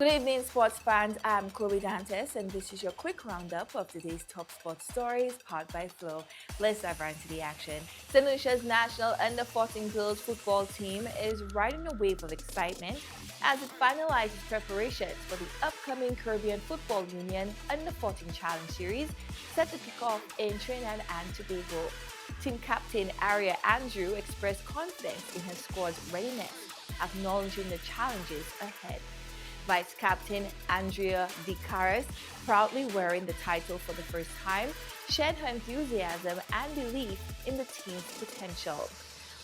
Good evening, sports fans. I'm Chloe Dantes, and this is your quick roundup of today's top sports stories, powered by Flow. Let's dive right into the action. St. Lucia's national under 14 girls football team is riding a wave of excitement as it finalizes preparations for the upcoming Caribbean Football Union under 14 Challenge Series set to kick off in Trinidad and Tobago. Team captain Aria Andrew expressed confidence in her squad's readiness, acknowledging the challenges ahead. Vice captain Andrea Di Caras, proudly wearing the title for the first time, shared her enthusiasm and belief in the team's potential.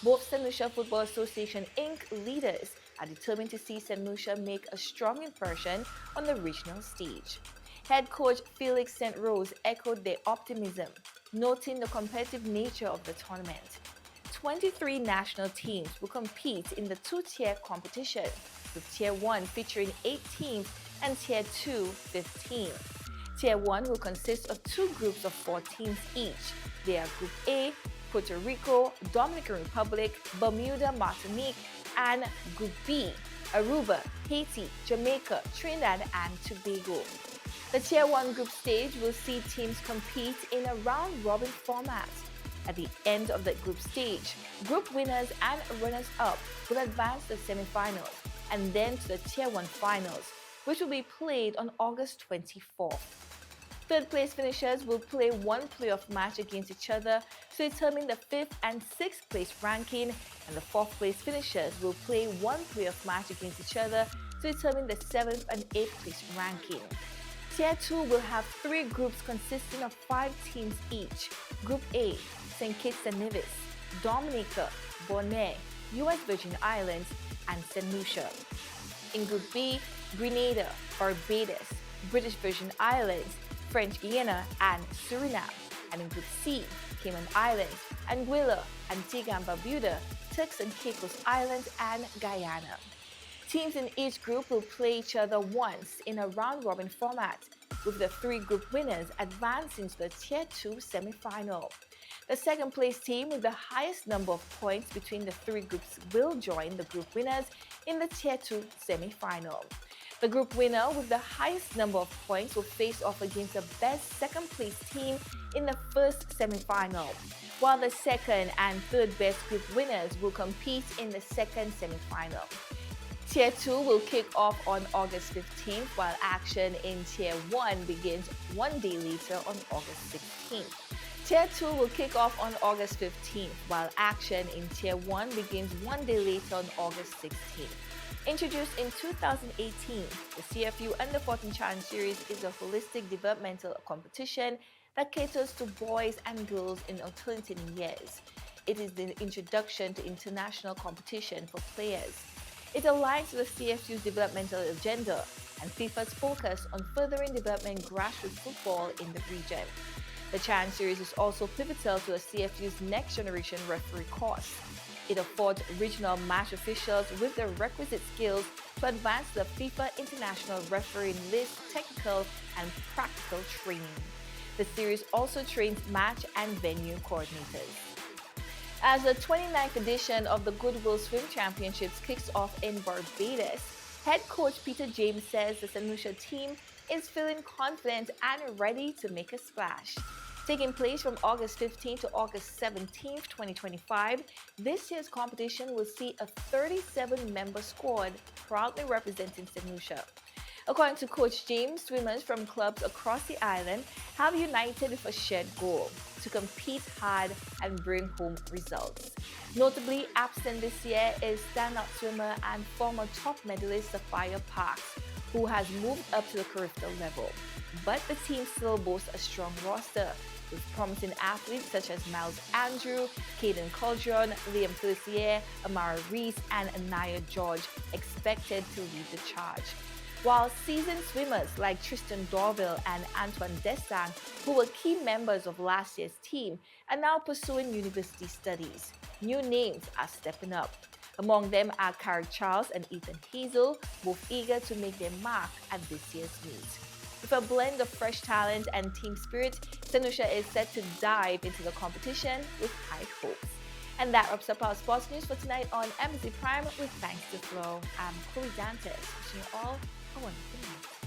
Both St. Lucia Football Association Inc. leaders are determined to see St. Lucia make a strong impression on the regional stage. Head coach Felix St. Rose echoed their optimism, noting the competitive nature of the tournament. 23 national teams will compete in the two-tier competition, with Tier 1 featuring 8 teams and Tier 2 15. Tier 1 will consist of two groups of 4 teams each. They are Group A, Puerto Rico, Dominican Republic, Bermuda, Martinique, and Group B, Aruba, Haiti, Jamaica, Trinidad, and Tobago. The Tier 1 group stage will see teams compete in a round-robin format. At the end of the group stage, group winners and runners-up will advance to the semifinals and then to the Tier 1 finals, which will be played on August 24th. Third-place finishers will play one playoff match against each other to determine the 5th and 6th place ranking, and the 4th-place finishers will play one playoff match against each other to determine the 7th and 8th place ranking. Tier 2 will have 3 groups consisting of 5 teams each. Group A, St. Kitts and Nevis, Dominica, Bonaire, U.S. Virgin Islands, and St. Lucia. In Group B, Grenada, Barbados, British Virgin Islands, French Guiana, and Suriname. And in Group C, Cayman Islands, Anguilla, Antigua and Barbuda, Turks and Caicos Islands, and Guyana. Teams in each group will play each other once in a round-robin format, with the 3 group winners advancing to the Tier 2 semifinal. The second-place team with the highest number of points between the 3 groups will join the group winners in the Tier 2 semifinal. The group winner with the highest number of points will face off against the best second-place team in the first semifinal, while the second and third best group winners will compete in the second semifinal. Tier 2 will kick off on August 15th, while action in Tier 1 begins one day later on August 16th. Tier 2 will kick off on August 15th, while action in Tier 1 begins one day later on August 16th. Introduced in 2018, the CFU Under 14 Challenge Series is a holistic developmental competition that caters to boys and girls in alternating years. It is the introduction to international competition for players. It aligns with the CFU's developmental agenda and FIFA's focus on furthering development grassroots football in the region. The Challenge Series is also pivotal to the CFU's next generation referee course. It affords regional match officials with the requisite skills to advance the FIFA International Refereeing List technical and practical training. The series also trains match and venue coordinators. As the 29th edition of the Goodwill Swim Championships kicks off in Barbados, head coach Peter James says the St. Lucia team is feeling confident and ready to make a splash. Taking place from August 15 to August 17, 2025, this year's competition will see a 37-member squad proudly representing St. Lucia. According to Coach James, swimmers from clubs across the island have united with a shared goal: to compete hard and bring home results. Notably absent this year is standout swimmer and former top medalist Sophia Parks, who has moved up to the Caribbean level. But the team still boasts a strong roster, with promising athletes such as Miles Andrew, Caden Caldron, Liam Felicier, Amara Reese, and Anaya George expected to lead the charge. While seasoned swimmers like Tristan Dorville and Antoine Destin, who were key members of last year's team, are now pursuing university studies. New names are stepping up. Among them are Carrick Charles and Ethan Hazel, both eager to make their mark at this year's meet. With a blend of fresh talent and team spirit, St. Lucia is set to dive into the competition with high hopes. And that wraps up our sports news for tonight on Embassy Prime with Thanks to Flow. I'm Chloe Dantes, wishing you all How wonderful.